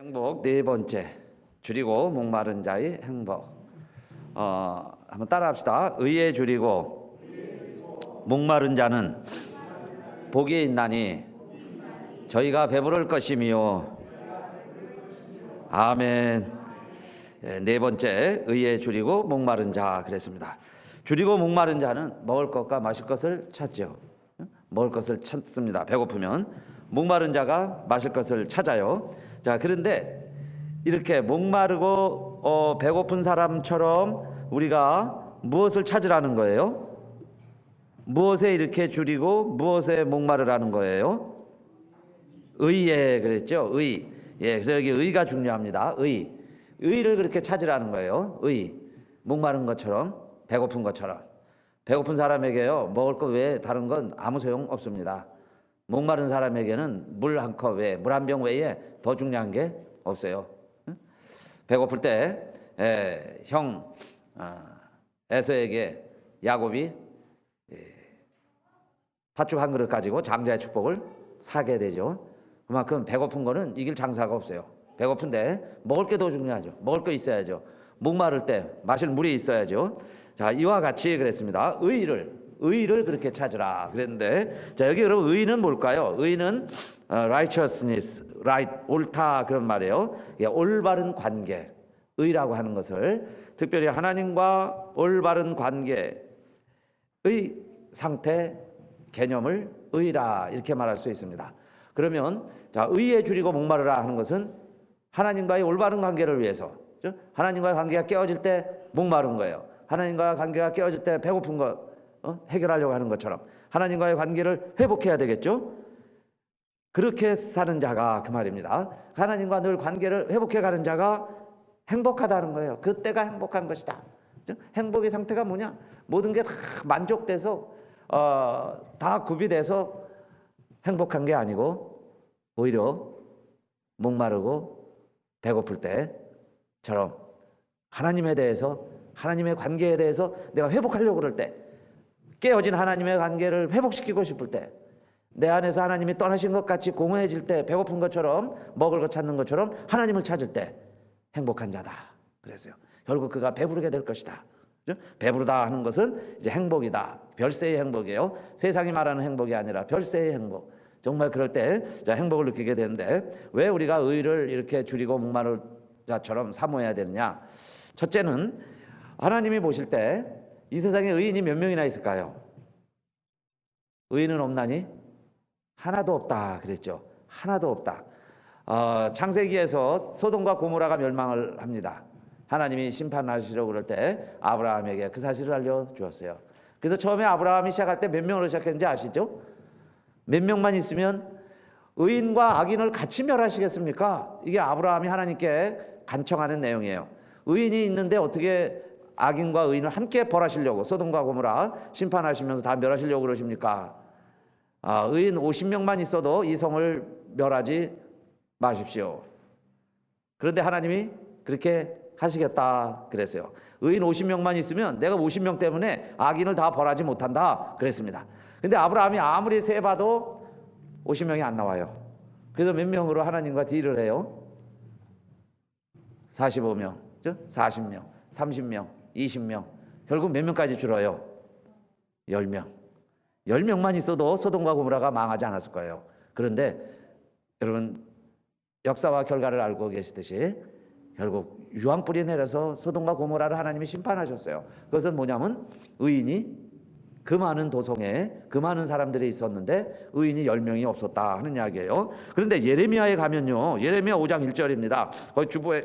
행복 네 번째, 줄이고 목마른 자의 행복. 한번 따라합시다. 의에 줄이고 목마른 자는 복이 있나니 저희가 배부를 것이미요. 아멘. 네 번째, 의에 줄이고 목마른 자 그랬습니다. 줄이고 목마른 자는 먹을 것과 마실 것을 찾죠. 먹을 것을 찾습니다. 배고프면. 목마른 자가 마실 것을 찾아요. 자, 그런데 이렇게 목마르고 배고픈 사람처럼 우리가 무엇을 찾으라는 거예요? 무엇에 이렇게 줄이고 무엇에 목마르라는 거예요? 의에 그랬죠. 의. 그래서 여기 의가 중요합니다. 의를 그렇게 찾으라는 거예요. 의. 목마른 것처럼, 배고픈 것처럼. 배고픈 사람에게요, 먹을 것 외에 다른 건 아무 소용 없습니다. 목마른 사람에게는 물 한 컵 외에, 물 한 병 외에 더 중요한 게 없어요. 배고플 때 형 에서에게 야곱이 팥죽 한 그릇 가지고 장자의 축복을 사게 되죠. 그만큼 배고픈 거는 이길 장사가 없어요. 배고픈데 먹을 게 더 중요하죠. 먹을 거 있어야죠. 목마를 때 마실 물이 있어야죠. 자, 이와 같이 그랬습니다. 의를 그렇게 찾으라 그랬는데, 자, 여기 여러분 의는 뭘까요? 의는 righteousness, right, 옳다 그런 말이에요. 올바른 관계, 의라고 하는 것을 특별히 하나님과 올바른 관계의 상태, 개념을 의라 이렇게 말할 수 있습니다. 그러면 자, 의에 줄이고 목마르라 하는 것은 하나님과의 올바른 관계를 위해서, 하나님과의 관계가 깨어질 때 목마른 거예요. 하나님과의 관계가 깨어질 때 배고픈 거 해결하려고 하는 것처럼 하나님과의 관계를 회복해야 되겠죠. 그렇게 사는 자가 그 말입니다. 하나님과 늘 관계를 회복해가는 자가 행복하다는 거예요. 그때가 행복한 것이다. 행복의 상태가 뭐냐? 모든 게 다 만족돼서 다 구비돼서 행복한 게 아니고 오히려 목마르고 배고플 때처럼 하나님에 대해서, 하나님의 관계에 대해서 내가 회복하려고 그럴 때, 깨어진 하나님의 관계를 회복시키고 싶을 때, 내 안에서 하나님이 떠나신 것 같이 공허해질 때, 배고픈 것처럼, 먹을 것 찾는 것처럼 하나님을 찾을 때 행복한 자다 그랬어요. 결국 그가 배부르게 될 것이다. 배부르다 하는 것은 이제 행복이다. 별세의 행복이에요. 세상이 말하는 행복이 아니라 별세의 행복. 정말 그럴 때 행복을 느끼게 되는데, 왜 우리가 의를 이렇게 줄이고 목마른 자처럼 사모해야 되느냐? 첫째는 하나님이 보실 때 이 세상에 의인이 몇 명이나 있을까요? 의인은 없나니? 하나도 없다 그랬죠. 하나도 없다. 창세기에서 소돔과 고모라가 멸망을 합니다. 하나님이 심판하시려고 그럴 때 아브라함에게 그 사실을 알려주었어요. 그래서 처음에 아브라함이 시작할 때 몇 명으로 시작했는지 아시죠? 몇 명만 있으면 의인과 악인을 같이 멸하시겠습니까? 이게 아브라함이 하나님께 간청하는 내용이에요. 의인이 있는데 어떻게 악인과 의인을 함께 벌하시려고, 소돔과 고모라 심판하시면서 다 멸하시려고 그러십니까? 의인 50명만 있어도 이 성을 멸하지 마십시오. 그런데 하나님이 그렇게 하시겠다 그랬어요. 의인 50명만 있으면 내가 50명 때문에 악인을 다 벌하지 못한다 그랬습니다. 근데 아브라함이 아무리 세봐도 50명이 안 나와요. 그래서 몇 명으로 하나님과 딜을 해요? 45명, 40명, 30명, 20명. 결국 몇 명까지 줄어요? 10명. 10명만 있어도 소돔과 고모라가 망하지 않았을 거예요. 그런데 여러분, 역사와 결과를 알고 계시듯이 결국 유황불이 내려서 소돔과 고모라를 하나님이 심판하셨어요. 그것은 뭐냐면 의인이 그 많은 도성에 그 많은 사람들이 있었는데 의인이 10명이 없었다 하는 이야기예요. 그런데 예레미야에 가면요, 예레미야 5장 1절입니다. 거기 주보에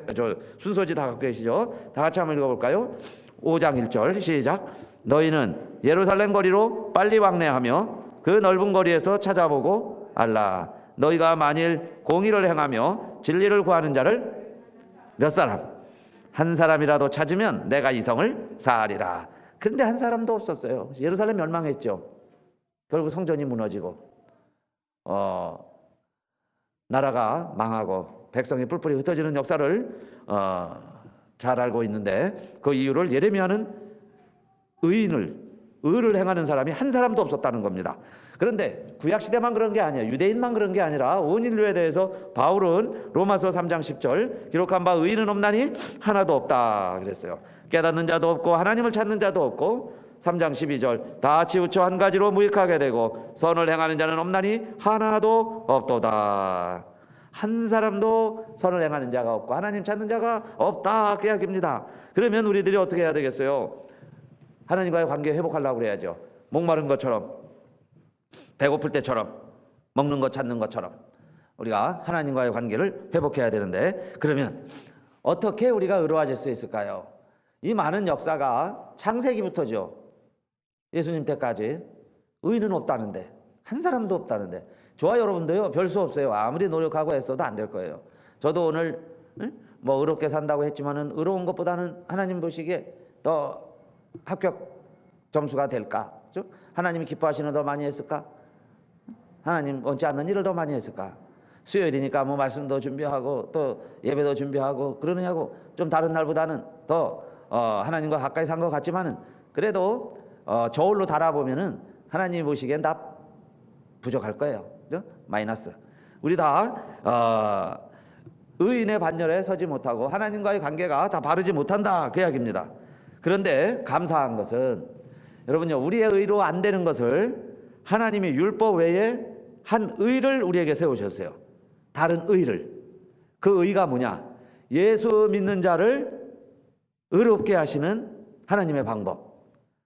순서지 다 갖고 계시죠? 다 같이 한번 읽어볼까요? 5장 1절 시작. 너희는 예루살렘 거리로 빨리 왕래하며 그 넓은 거리에서 찾아보고 알라. 너희가 만일 공의를 행하며 진리를 구하는 자를 몇 사람? 한 사람이라도 찾으면 내가 이 성을 사하리라. 그런데 한 사람도 없었어요. 예루살렘 멸망했죠. 결국 성전이 무너지고 나라가 망하고 백성이 뿔뿔이 흩어지는 역사를 잘 알고 있는데, 그 이유를 예레미야는 의를 행하는 사람이 한 사람도 없었다는 겁니다. 그런데 구약 시대만 그런 게 아니에요. 유대인만 그런 게 아니라 온 인류에 대해서 바울은 로마서 3장 10절 기록한 바 의인은 없나니 하나도 없다 그랬어요. 깨닫는 자도 없고 하나님을 찾는 자도 없고 3장 12절 다 치우쳐 한 가지로 무익하게 되고 선을 행하는 자는 없나니 하나도 없도다. 한 사람도 선을 행하는 자가 없고 하나님 찾는 자가 없다 그 이야기입니다. 그러면 우리들이 어떻게 해야 되겠어요? 하나님과의 관계 회복하려고 그래야죠. 목마른 것처럼, 배고플 때처럼, 먹는 것 찾는 것처럼 우리가 하나님과의 관계를 회복해야 되는데, 그러면 어떻게 우리가 의로워질 수 있을까요? 이 많은 역사가 창세기부터죠. 예수님 때까지 의인은 없다는데, 한 사람도 없다는데, 저와 여러분도요 별 수 없어요. 아무리 노력하고 애써도 안 될 거예요. 저도 오늘 뭐 의롭게 산다고 했지만은 의로운 것보다는 하나님 보시기에 더 합격 점수가 될까? 하나님이 기뻐하시는 더 많이 했을까? 하나님 원치 않는 일을 더 많이 했을까? 수요일이니까 뭐 말씀도 준비하고 또 예배도 준비하고 그러느냐고 좀 다른 날보다는 더 하나님과 가까이 산 것 같지만은 그래도 저울로 달아보면은 하나님이 보시기엔 다 부족할 거예요. 그죠? 마이너스. 우리 다 의인의 반열에 서지 못하고 하나님과의 관계가 다 바르지 못한다 그 이야기입니다. 그런데 감사한 것은 여러분요, 우리의 의로 안 되는 것을 하나님이 율법 외에 한 의를 우리에게 세우셨어요. 다른 의를. 그 의가 뭐냐? 예수 믿는 자를 의롭게 하시는 하나님의 방법.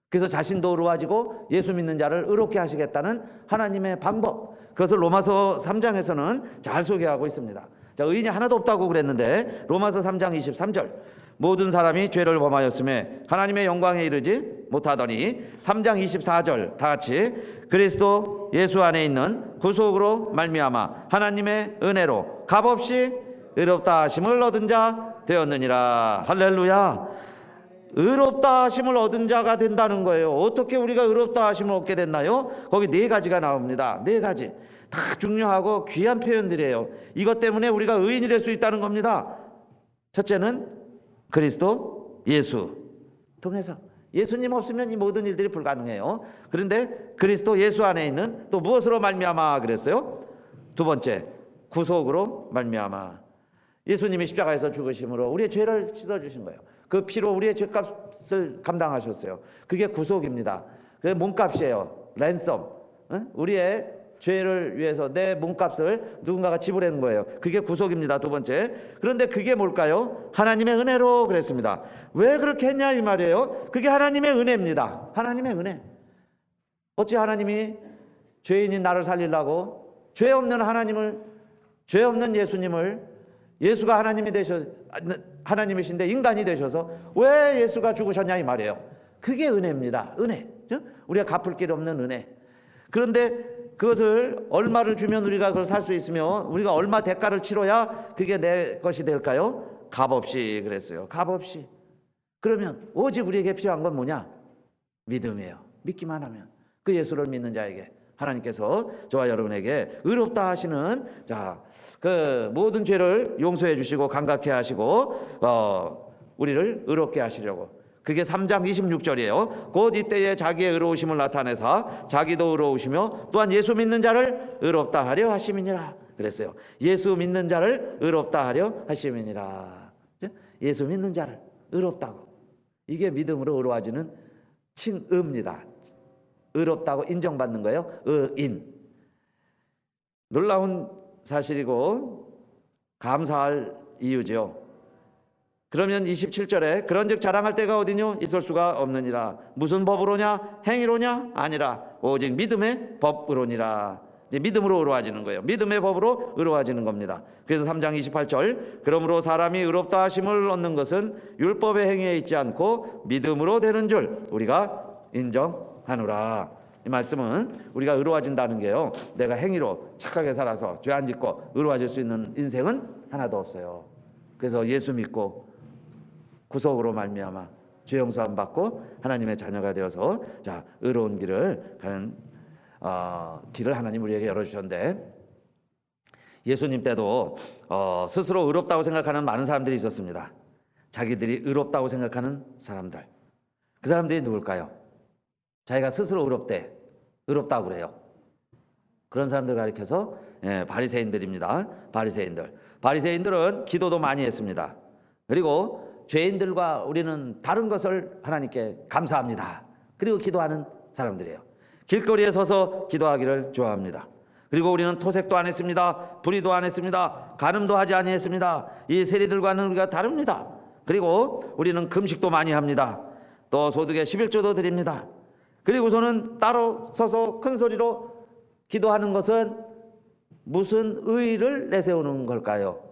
그래서 자신도 의로워지고 예수 믿는 자를 의롭게 하시겠다는 하나님의 방법. 그것을 로마서 3장에서는 잘 소개하고 있습니다. 자, 의인이 하나도 없다고 그랬는데 로마서 3장 23절 모든 사람이 죄를 범하였음에 하나님의 영광에 이르지 못하더니 3장 24절 다 같이 그리스도 예수 안에 있는 구속으로 말미암아 하나님의 은혜로 값없이 의롭다 하심을 얻은 자 되었느니라. 할렐루야. 의롭다 하심을 얻은 자가 된다는 거예요. 어떻게 우리가 의롭다 하심을 얻게 됐나요? 거기 네 가지가 나옵니다. 네 가지 다 중요하고 귀한 표현들이에요. 이것 때문에 우리가 의인이 될 수 있다는 겁니다. 첫째는 그리스도 예수 통해서. 예수님 없으면 이 모든 일들이 불가능해요. 그런데 그리스도 예수 안에 있는 또 무엇으로 말미암아 그랬어요? 두 번째, 구속으로 말미암아. 예수님이 십자가에서 죽으심으로 우리의 죄를 씻어주신 거예요. 그 피로 우리의 죄값을 감당하셨어요. 그게 구속입니다. 그게 몸값이에요. 랜섬. 우리의 죄를 위해서 내 몸값을 누군가가 지불하는 거예요. 그게 구속입니다. 두 번째. 그런데 그게 뭘까요? 하나님의 은혜로 그랬습니다. 왜 그렇게 했냐 이 말이에요. 그게 하나님의 은혜입니다. 하나님의 은혜. 어찌 하나님이 죄인인 나를 살리려고 죄 없는 하나님을, 죄 없는 예수님을, 예수가 하나님이신데 인간이 되셔서 왜 예수가 죽으셨냐 이 말이에요. 그게 은혜입니다. 은혜. 우리가 갚을 길 없는 은혜. 그런데 그것을 얼마를 주면 우리가 그걸 살 수 있으며 우리가 얼마 대가를 치러야 그게 내 것이 될까요? 값없이 그랬어요. 값없이. 그러면 오직 우리에게 필요한 건 뭐냐? 믿음이에요. 믿기만 하면 그 예수를 믿는 자에게 하나님께서 저와 여러분에게 의롭다 하시는 그 모든 죄를 용서해 주시고 감각해 하시고 우리를 의롭게 하시려고. 그게 3장 26절이에요. 곧 이때에 자기의 의로우심을 나타내사 자기도 의로우시며 또한 예수 믿는 자를 의롭다 하려 하심이니라 그랬어요. 예수 믿는 자를 의롭다 하려 하심이니라. 예수 믿는 자를 의롭다고. 이게 믿음으로 의로워지는 칭의입니다. 의롭다고 인정받는 거예요. 의인. 놀라운 사실이고 감사할 이유죠. 그러면 27절에 그런즉 자랑할 때가 어디뇨? 있을 수가 없느니라. 무슨 법으로냐? 행위로냐? 아니라 오직 믿음의 법으로니라. 이제 믿음으로 의로워지는 거예요. 믿음의 법으로 의로워지는 겁니다. 그래서 3장 28절 그러므로 사람이 의롭다 하심을 얻는 것은 율법의 행위에 있지 않고 믿음으로 되는 줄 우리가 인정하노라. 이 말씀은 우리가 의로워진다는 게요, 내가 행위로 착하게 살아서 죄 안 짓고 의로워질 수 있는 인생은 하나도 없어요. 그래서 예수 믿고 구속으로 말미암아 죄 용서함 받고 하나님의 자녀가 되어서 의로운 길을 가는 길을 하나님 우리에게 열어주셨는데, 예수님 때도 스스로 의롭다고 생각하는 많은 사람들이 있었습니다. 자기들이 의롭다고 생각하는 사람들. 그 사람들이 누굴까요? 자기가 스스로 의롭다고 그래요. 그런 사람들 가리켜서 바리새인들입니다. 바리새인들은 기도도 많이 했습니다. 그리고 죄인들과 우리는 다른 것을 하나님께 감사합니다. 그리고 기도하는 사람들이에요. 길거리에 서서 기도하기를 좋아합니다. 그리고 우리는 토색도 안 했습니다. 불의도 안 했습니다. 간음도 하지 아니했습니다. 이 세리들과는 우리가 다릅니다. 그리고 우리는 금식도 많이 합니다. 또 소득의 11조도 드립니다. 그리고서는 따로 서서 큰 소리로 기도하는 것은 무슨 의의를 내세우는 걸까요?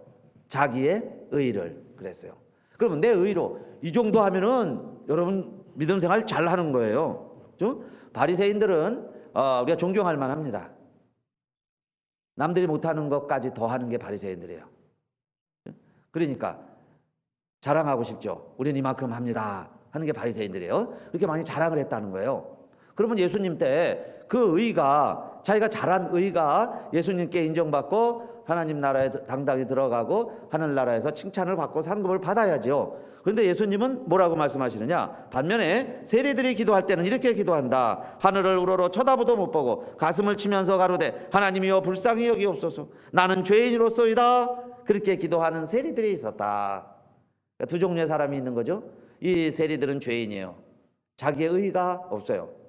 자기의 의의를 그랬어요. 그러면 내 의의로 이 정도 하면은 여러분 믿음 생활 잘 하는 거예요. 그렇죠? 바리새인들은 우리가 존경할 만합니다. 남들이 못하는 것까지 더 하는 게 바리새인들이에요. 그러니까 자랑하고 싶죠. 우리는 이만큼 합니다 하는 게 바리새인들이에요. 그렇게 많이 자랑을 했다는 거예요. 그러면 예수님 때 그 의가, 자기가 잘한 의가 예수님께 인정받고 하나님 나라에 당당히 들어가고 하늘나라에서 칭찬을 받고 상급을 받아야죠. 그런데 예수님은 뭐라고 말씀하시느냐? 반면에 세리들이 기도할 때는 이렇게 기도한다. 하늘을 우러러 쳐다보도 못 보고 가슴을 치면서 가로되 하나님이여 불쌍히 여기옵소서. 나는 죄인으로소이다. 그렇게 기도하는 세리들이 있었다. 그러니까 두 종류의 사람이 있는 거죠. 이 세리들은 죄인이에요. 자기의 의가 없어요.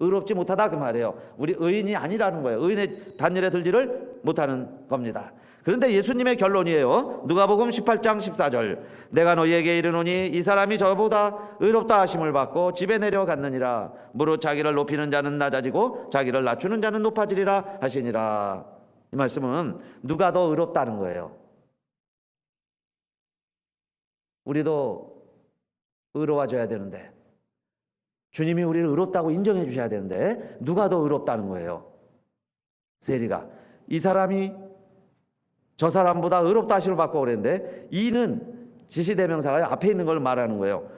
의롭지 못하다 그 말이에요. 우리 의인이 아니라는 거예요. 의인의 반열에 들지를 못하는 겁니다. 그런데 예수님의 결론이에요. 누가복음 18장 14절. 내가 너희에게 이르노니 이 사람이 저보다 의롭다 하심을 받고 집에 내려갔느니라. 무릇 자기를 높이는 자는 낮아지고 자기를 낮추는 자는 높아지리라 하시니라. 이 말씀은 누가 더 의롭다는 거예요. 우리도 의로워져야 되는데 주님이 우리를 의롭다고 인정해 주셔야 되는데 누가 더 의롭다는 거예요? 세리가. 이 사람이 저 사람보다 의롭다 하심을 받고 그랬는데 이는 지시대명사가 앞에 있는 걸 말하는 거예요.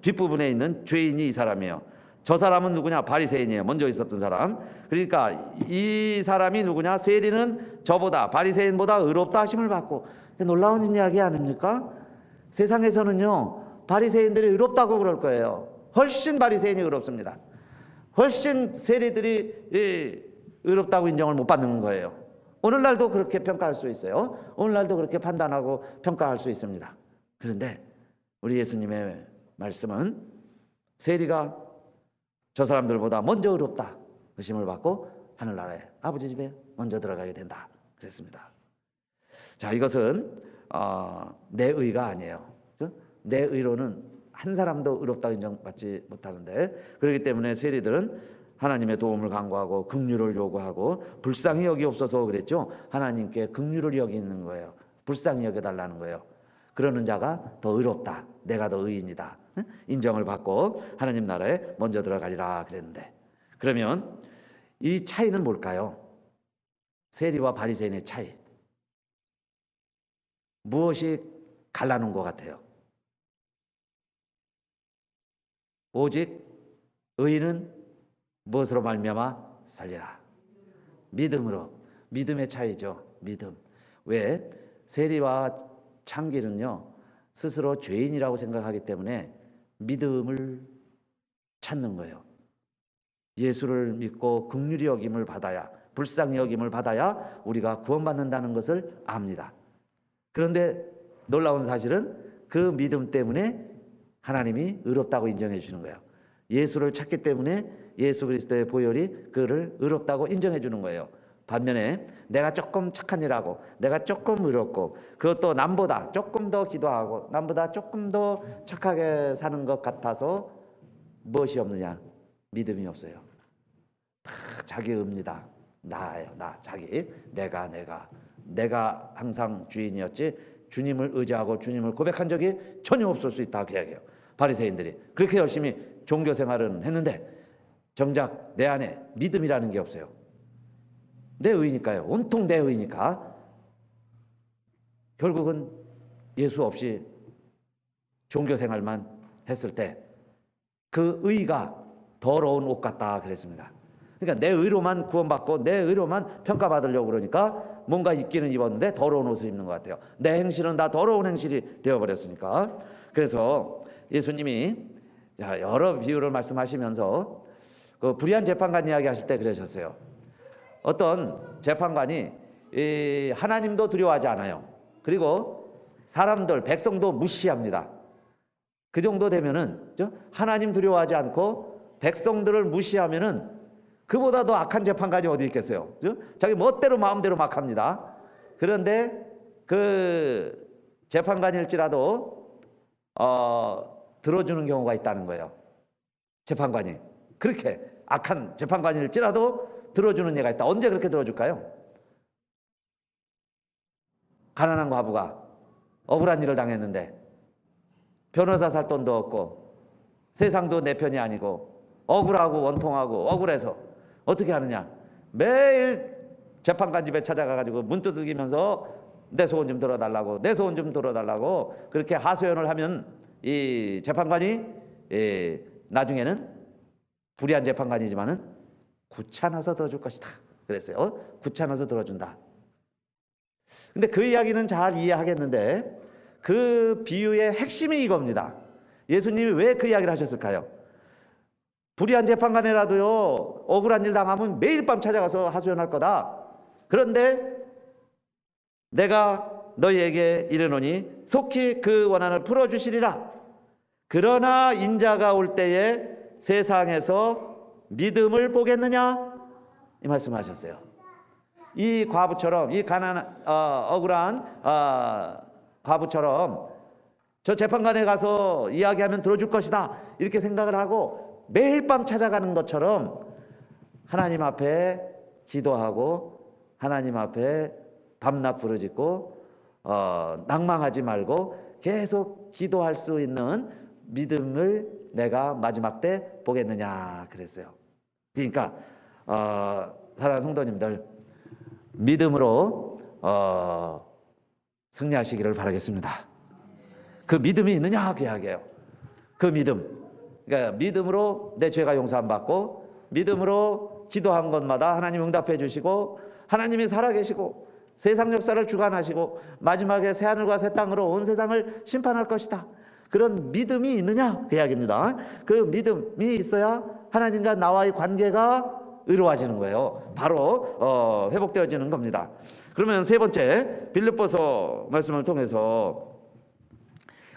뒷부분에 있는 죄인이 이 사람이에요. 저 사람은 누구냐? 바리새인이에요. 먼저 있었던 사람. 그러니까 이 사람이 누구냐? 세리는 저보다 바리새인보다 의롭다 하심을 받고. 놀라운 이야기 아닙니까? 세상에서는요 바리새인들이 의롭다고 그럴 거예요. 훨씬 바리새인이 의롭습니다. 훨씬 세리들이 의롭다고 인정을 못 받는 거예요. 오늘날도 그렇게 평가할 수 있어요. 오늘날도 그렇게 판단하고 평가할 수 있습니다. 그런데 우리 예수님의 말씀은 세리가 저 사람들보다 먼저 의롭다 의심을 받고 하늘나라에 아버지 집에 먼저 들어가게 된다 그랬습니다. 자, 이것은 내 의가 아니에요. 내 의로는 한 사람도 의롭다고 인정받지 못하는데, 그렇기 때문에 세리들은 하나님의 도움을 간구하고 긍휼을 요구하고 불쌍히 여기옵소서 그랬죠. 하나님께 긍휼을 여기는 거예요. 불쌍히 여겨달라는 거예요. 그러는 자가 더 의롭다. 내가 더 의인이다. 인정을 받고 하나님 나라에 먼저 들어가리라 그랬는데, 그러면 이 차이는 뭘까요? 세리와 바리새인의 차이. 무엇이 갈라놓은 것 같아요? 오직 의인은 무엇으로 말미암아 살리라? 믿음으로. 믿음의 차이죠. 믿음. 왜? 세리와 창길은요 스스로 죄인이라고 생각하기 때문에 믿음을 찾는 거예요. 예수를 믿고 긍휼히 여김을 받아야, 불쌍히 여김을 받아야 우리가 구원받는다는 것을 압니다. 그런데 놀라운 사실은 그 믿음 때문에 하나님이 의롭다고 인정해 주는 거예요. 예수를 찾기 때문에 예수 그리스도의 보혈이 그를 의롭다고 인정해 주는 거예요. 반면에 내가 조금 착한 일하고 내가 조금 의롭고 그것도 남보다 조금 더 기도하고 남보다 조금 더 착하게 사는 것 같아서 무엇이 없느냐? 믿음이 없어요. 다 자기 의입니다. 나예요. 나 자기. 내가 항상 주인이었지 주님을 의지하고 주님을 고백한 적이 전혀 없을 수 있다 그 이야기예요. 바리새인들이 그렇게 열심히 종교 생활은 했는데 정작 내 안에 믿음이라는 게 없어요. 내 의니까요. 온통 내 의니까 결국은 예수 없이 종교 생활만 했을 때 그 의가 더러운 옷 같다 그랬습니다. 그러니까 내 의로만 구원받고 내 의로만 평가받으려고 그러니까 뭔가 입기는 입었는데 더러운 옷을 입는 것 같아요. 내 행실은 다 더러운 행실이 되어버렸으니까. 그래서 예수님이 여러 비유를 말씀하시면서 그 불의한 재판관 이야기 하실 때 그러셨어요. 어떤 재판관이 하나님도 두려워하지 않아요. 그리고 사람들, 백성도 무시합니다. 그 정도 되면은 하나님 두려워하지 않고 백성들을 무시하면은 그보다 더 악한 재판관이 어디 있겠어요? 자기 멋대로 마음대로 막 합니다. 그런데 그 재판관일지라도 들어주는 경우가 있다는 거예요. 재판관이 그렇게 악한 재판관일지라도 들어주는 예가 있다. 언제 그렇게 들어줄까요? 가난한 과부가 억울한 일을 당했는데 변호사 살 돈도 없고 세상도 내 편이 아니고 억울하고 원통하고 억울해서 어떻게 하느냐? 매일 재판관 집에 찾아가가지고 문 두들기면서 내 소원 좀 들어달라고, 내 소원 좀 들어달라고 그렇게 하소연을 하면 이 재판관이 나중에는 불의한 재판관이지만은 귀찮아서 들어줄 것이다. 그랬어요. 귀찮아서 들어준다. 근데 그 이야기는 잘 이해하겠는데 그 비유의 핵심이 이겁니다. 예수님이 왜 그 이야기를 하셨을까요? 불의한 재판관이라도요, 억울한 일 당하면 매일 밤 찾아가서 하소연할 거다. 그런데 내가 너희에게 이르노니 속히 그 원한을 풀어주시리라. 그러나 인자가 올 때에 세상에서 믿음을 보겠느냐? 이 말씀하셨어요. 이 과부처럼, 이 억울한 과부처럼 저 재판관에 가서 이야기하면 들어줄 것이다 이렇게 생각을 하고 매일 밤 찾아가는 것처럼 하나님 앞에 기도하고 하나님 앞에 밤낮 부르짖고 낭망하지 말고 계속 기도할 수 있는 믿음을 내가 마지막 때 보겠느냐 그랬어요. 그러니까 사랑하는 성도님들, 믿음으로 승리하시기를 바라겠습니다. 그 믿음이 있느냐 그 이야기예요. 그 믿음, 그러니까 믿음으로 내 죄가 용서함 받고 믿음으로 기도한 것마다 하나님 응답해 주시고 하나님이 살아계시고 세상 역사를 주관하시고 마지막에 새하늘과 새 땅으로 온 세상을 심판할 것이다. 그런 믿음이 있느냐 그 이야기입니다. 그 믿음이 있어야 하나님과 나와의 관계가 의로워지는 거예요. 바로 회복되어지는 겁니다. 그러면 세 번째 빌립보서 말씀을 통해서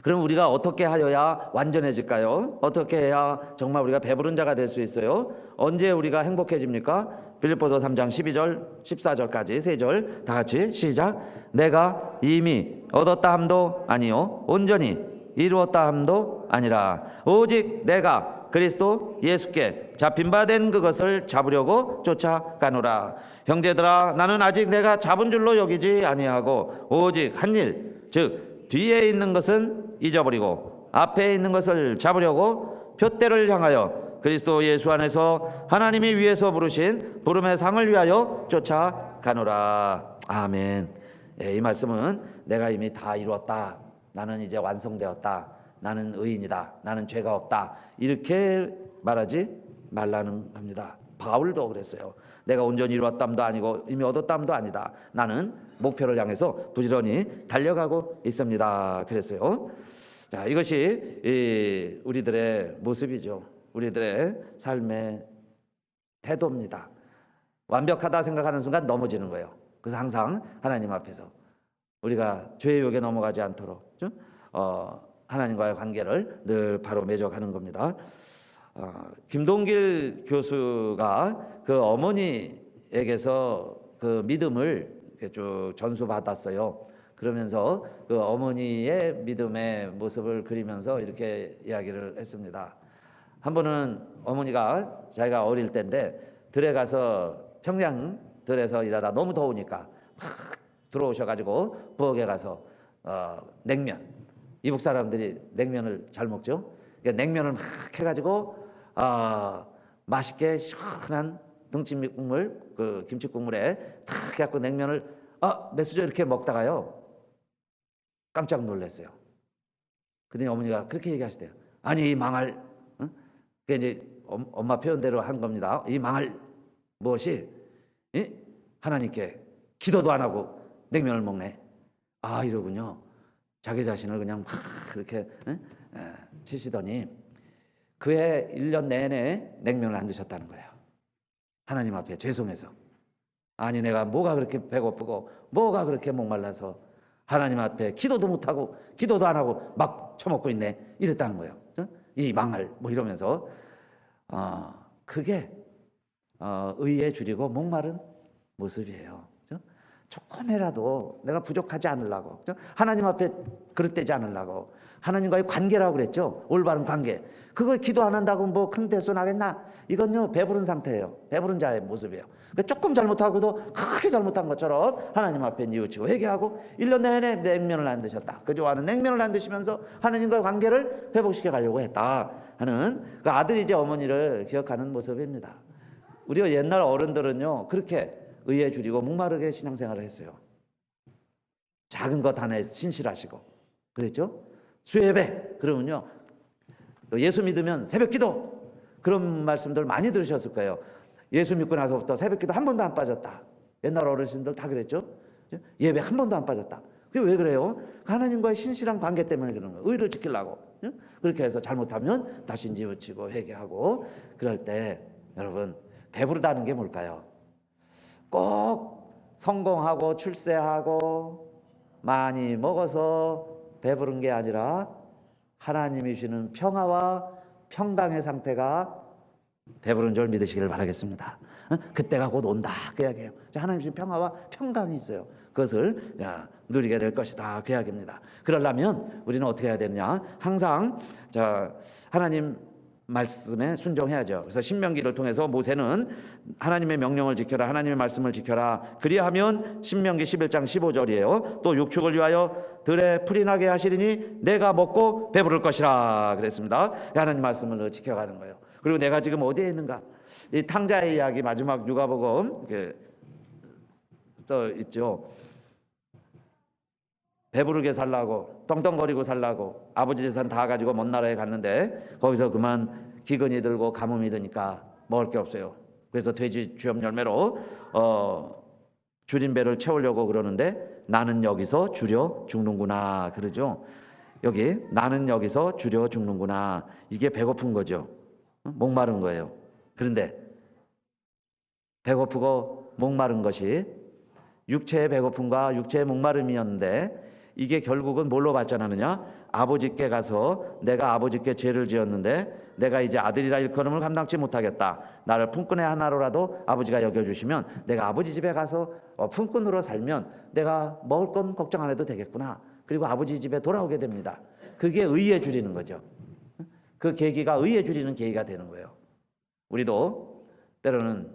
그럼 우리가 어떻게 하여야 완전해질까요? 어떻게 해야 정말 우리가 배부른 자가 될 수 있어요? 언제 우리가 행복해집니까? 빌립보서 3장 12절 14절까지 세 절 다 같이 시작. 내가 이미 얻었다 함도 아니요 온전히 이루었다 함도 아니라 오직 내가 그리스도 예수께 잡힌 바 된 그것을 잡으려고 쫓아가노라. 형제들아, 나는 아직 내가 잡은 줄로 여기지 아니하고 오직 한 일, 즉 뒤에 있는 것은 잊어버리고 앞에 있는 것을 잡으려고 표대를 향하여 그리스도 예수 안에서 하나님이 위에서 부르신 부름의 상을 위하여 쫓아가노라. 아멘. 이 말씀은 내가 이미 다 이루었다, 나는 이제 완성되었다, 나는 의인이다, 나는 죄가 없다 이렇게 말하지 말라는 겁니다. 바울도 그랬어요. 내가 온전히 이루었담도 아니고 이미 얻었담도 아니다. 나는 목표를 향해서 부지런히 달려가고 있습니다. 그랬어요. 자, 이것이 우리들의 모습이죠. 우리들의 삶의 태도입니다. 완벽하다 생각하는 순간 넘어지는 거예요. 그래서 항상 하나님 앞에서 우리가 죄의 욕에 넘어가지 않도록 하나님과의 관계를 늘 바로 맺어가는 겁니다. 김동길 교수가 그 어머니에게서 그 믿음을 쭉 전수받았어요. 그러면서 그 어머니의 믿음의 모습을 그리면서 이렇게 이야기를 했습니다. 한 번은 어머니가 자기가 어릴 때인데 들에 가서 평양 들에서 일하다 너무 더우니까 막 들어오셔가지고 부엌에 가서 냉면, 이북 사람들이 냉면을 잘 먹죠. 그러니까 냉면을 막 해가지고 맛있게 시원한 등짐국물, 그 김치국물에 탁 해갖고 냉면을 몇 수저 이렇게 먹다가요 깜짝 놀랐어요. 그랬더니 어머니가 그렇게 얘기하시대요. 아니 이 망할, 그게 이제 엄마 표현대로 한 겁니다. 이 망할 무엇이 하나님께 기도도 안 하고 냉면을 먹네. 이러군요. 자기 자신을 그냥 막 이렇게 치시더니 그해 1년 내내 냉면을 안 드셨다는 거예요. 하나님 앞에 죄송해서. 아니 내가 뭐가 그렇게 배고프고 뭐가 그렇게 목말라서 하나님 앞에 기도도 못하고 기도도 안 하고 막 처먹고 있네 이랬다는 거예요. 이 망할 뭐 이러면서 그게 의에 줄이고 목마른 모습이에요. 조금이라도 내가 부족하지 않으려고, 하나님 앞에 그릇되지 않으려고, 하나님과의 관계라고 그랬죠. 올바른 관계. 그거 기도 안 한다고 뭐 큰 대수 나겠나? 이건요 배부른 상태예요. 배부른 자의 모습이에요. 그러니까 조금 잘못하고도 크게 잘못한 것처럼 하나님 앞에 뉘우치고 회개하고 1년 내내 냉면을 안 드셨다. 그 좋아하는 냉면을 안 드시면서 하나님과의 관계를 회복시켜 가려고 했다 하는 그 아들이 이제 어머니를 기억하는 모습입니다. 우리가 옛날 어른들은요 그렇게 의에 줄이고 목마르게 신앙생활을 했어요. 작은 것 하나에 신실하시고 그랬죠. 수예배 그러면요 또 예수 믿으면 새벽기도 그런 말씀들 많이 들으셨을 거예요. 예수 믿고 나서부터 새벽기도 한 번도 안 빠졌다. 옛날 어르신들 다 그랬죠. 예배 한 번도 안 빠졌다. 그게 왜 그래요? 하나님과의 신실한 관계 때문에 그런 거예요. 의를 지키려고. 그렇게 해서 잘못하면 다시 뉘우치고 회개하고 그럴 때 여러분 배부르다는 게 뭘까요? 꼭 성공하고 출세하고 많이 먹어서 배부른 게 아니라 하나님이 주시는 평화와 평강의 상태가 배부른 줄 믿으시기를 바라겠습니다. 그때가 곧 온다 그 이야기예요. 하나님 주신 평화와 평강이 있어요. 그것을 누리게 될 것이다 그 이야기입니다. 그러려면 우리는 어떻게 해야 되느냐? 항상 하나님 말씀에 순종해야죠. 그래서 신명기를 통해서 모세는 하나님의 명령을 지켜라, 하나님의 말씀을 지켜라. 그리하면 신명기 11장 15절이에요. 또 육축을 위하여 들에 풀이 나게 하시리니 내가 먹고 배부를 것이라 그랬습니다. 하나님 말씀을 지켜가는 거예요. 그리고 내가 지금 어디에 있는가? 이 탕자의 이야기 마지막 누가복음 이렇게 써 있죠. 배부르게 살라고 떵떵거리고 살라고 아버지 재산 다 가지고 먼 나라에 갔는데 거기서 그만 기근이 들고 가뭄이 드니까 먹을 게 없어요. 그래서 돼지 주염 열매로 줄인 배를 채우려고 그러는데 나는 여기서 줄여 죽는구나 그러죠. 여기 나는 여기서 줄여 죽는구나. 이게 배고픈 거죠. 목마른 거예요. 그런데 배고프고 목마른 것이 육체의 배고픔과 육체의 목마름이었는데 이게 결국은 뭘로 발전하느냐? 아버지께 가서 내가 아버지께 죄를 지었는데 내가 이제 아들이라 일컬음을 감당치 못하겠다. 나를 품꾼의 하나로라도 아버지가 여겨주시면 내가 아버지 집에 가서 품꾼으로 살면 내가 먹을 건 걱정 안 해도 되겠구나. 그리고 아버지 집에 돌아오게 됩니다. 그게 의에 줄이는 거죠. 그 계기가 의에 줄이는 계기가 되는 거예요. 우리도 때로는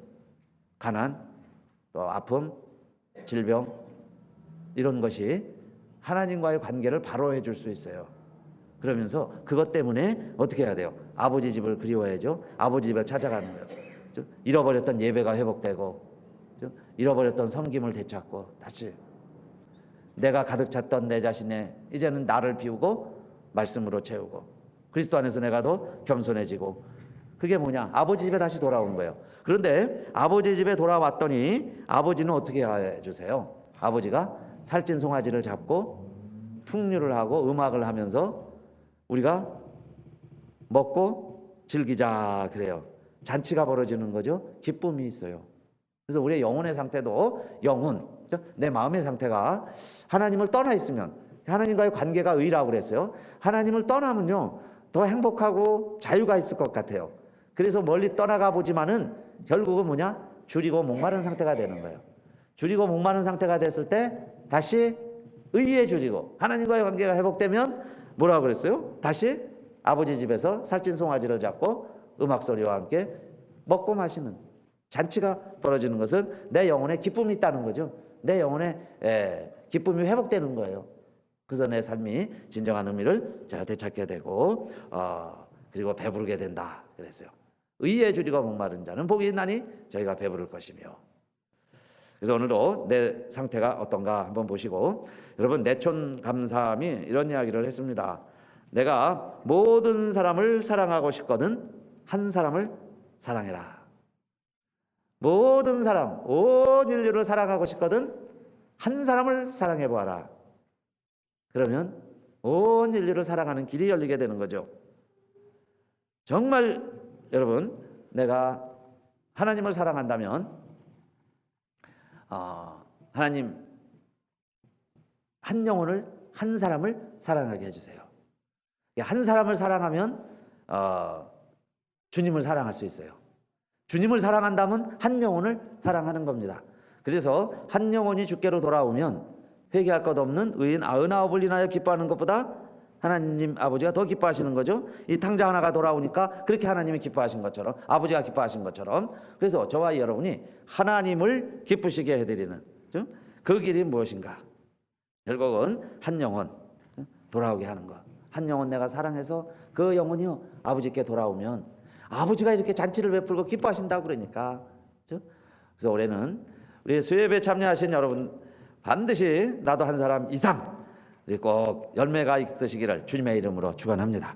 가난, 또 아픔, 질병 이런 것이 하나님과의 관계를 바로 해줄 수 있어요. 그러면서 그것 때문에 어떻게 해야 돼요? 아버지 집을 그리워야죠. 아버지 집에 찾아가는 거예요. 잃어버렸던 예배가 회복되고 잃어버렸던 섬김을 되찾고 다시 내가 가득 찼던 내 자신의 이제는 나를 비우고 말씀으로 채우고 그리스도 안에서 내가 더 겸손해지고 그게 뭐냐? 아버지 집에 다시 돌아오는 거예요. 그런데 아버지 집에 돌아왔더니 아버지는 어떻게 해주세요? 아버지가 살찐 송아지를 잡고 풍류를 하고 음악을 하면서 우리가 먹고 즐기자 그래요. 잔치가 벌어지는 거죠. 기쁨이 있어요. 그래서 우리의 영혼의 상태도 영혼, 내 마음의 상태가 하나님을 떠나 있으면 하나님과의 관계가 의라고 그랬어요. 하나님을 떠나면요 더 행복하고 자유가 있을 것 같아요. 그래서 멀리 떠나가 보지만은 결국은 뭐냐? 줄이고 목마른 상태가 되는 거예요. 줄이고 목마른 상태가 됐을 때 다시 의에 줄이고 하나님과의 관계가 회복되면 뭐라고 그랬어요? 다시 아버지 집에서 살찐 송아지를 잡고 음악 소리와 함께 먹고 마시는 잔치가 벌어지는 것은 내 영혼에 기쁨이 있다는 거죠. 내 영혼에 기쁨이 회복되는 거예요. 그래서 내 삶이 진정한 의미를 제가 되찾게 되고 그리고 배부르게 된다 그랬어요. 의에 줄이고 목마른 자는 복이 있나니 저희가 배부를 것이며. 그래서 오늘도 내 상태가 어떤가 한번 보시고 여러분 내촌 감사함이 이런 이야기를 했습니다. 내가 모든 사람을 사랑하고 싶거든 한 사람을 사랑해라. 모든 사람 온 인류를 사랑하고 싶거든 한 사람을 사랑해 보아라. 그러면 온 인류를 사랑하는 길이 열리게 되는 거죠. 정말 여러분 내가 하나님을 사랑한다면 하나님 한 영혼을, 한 사람을 사랑하게 해주세요. 한 사람을 사랑하면 주님을 사랑할 수 있어요. 주님을 사랑한다면 한 영혼을 사랑하는 겁니다. 그래서 한 영혼이 주께로 돌아오면 회개할 것 없는 의인 99을 인하여 기뻐하는 것보다 하나님 아버지가 더 기뻐하시는 거죠. 이 탕자 하나가 돌아오니까 그렇게 하나님이 기뻐하신 것처럼, 아버지가 기뻐하신 것처럼, 그래서 저와 여러분이 하나님을 기쁘시게 해드리는 그 길이 무엇인가? 결국은 한 영혼 돌아오게 하는 것. 한 영혼 내가 사랑해서 그 영혼이요 아버지께 돌아오면 아버지가 이렇게 잔치를 베풀고 기뻐하신다고 그러니까. 그래서 올해는 우리 수요예배 참여하신 여러분 반드시 나도 한 사람 이상 꼭 열매가 있으시기를 주님의 이름으로 축원합니다.